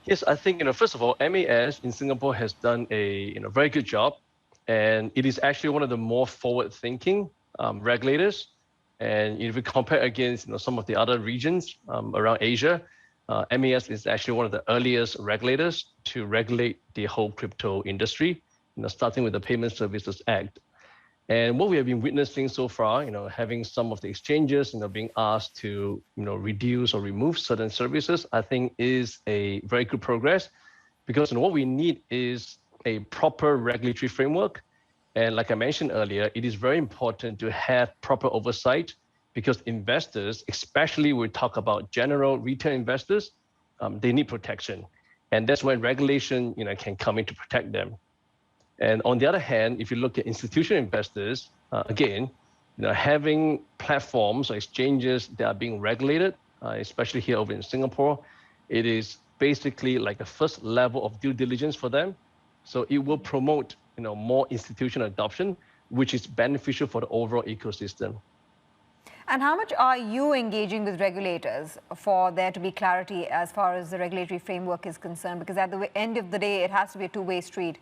Yes, I think, first of all, MAS in Singapore has done a very good job, and it is actually one of the more forward-thinking regulators. And if we compare against some of the other regions around Asia, MAS is actually one of the earliest regulators to regulate the whole crypto industry, starting with the Payment Services Act. And what we have been witnessing so far, having some of the exchanges, being asked to, reduce or remove certain services, I think is a very good progress, because what we need is a proper regulatory framework. And like I mentioned earlier, it is very important to have proper oversight, because investors, especially we talk about general retail investors, they need protection. And that's when regulation, can come in to protect them. And on the other hand, if you look at institutional investors, again, having platforms or exchanges that are being regulated, especially here over in Singapore, it is basically like a first level of due diligence for them. So it will promote, more institutional adoption, which is beneficial for the overall ecosystem. And how much are you engaging with regulators for there to be clarity as far as the regulatory framework is concerned? Because at the end of the day, it has to be a two-way street.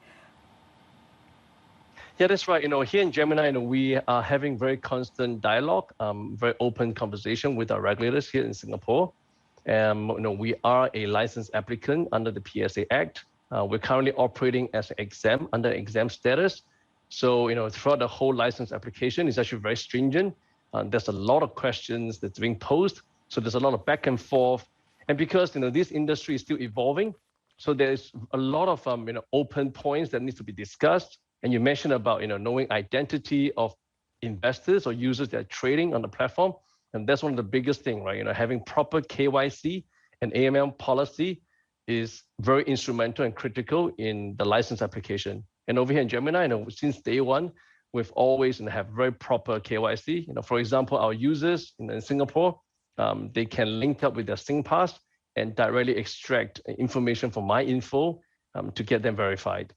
Yeah, that's right. Here in Gemini, we are having very constant dialogue, very open conversation with our regulators here in Singapore. We are a licensed applicant under the PSA Act. We're currently operating as an exempt under exempt status. So, throughout the whole license application, it's actually very stringent. There's a lot of questions that's being posed. So there's a lot of back and forth. And because, this industry is still evolving, so there's a lot of, open points that needs to be discussed. And you mentioned about, knowing identity of investors or users that are trading on the platform. And that's one of the biggest things, right? Having proper KYC and AML policy is very instrumental and critical in the license application. And over here in Gemini, since day one, we've always have very proper KYC. For example, our users in Singapore, they can link up with their SingPass and directly extract information from my info to get them verified.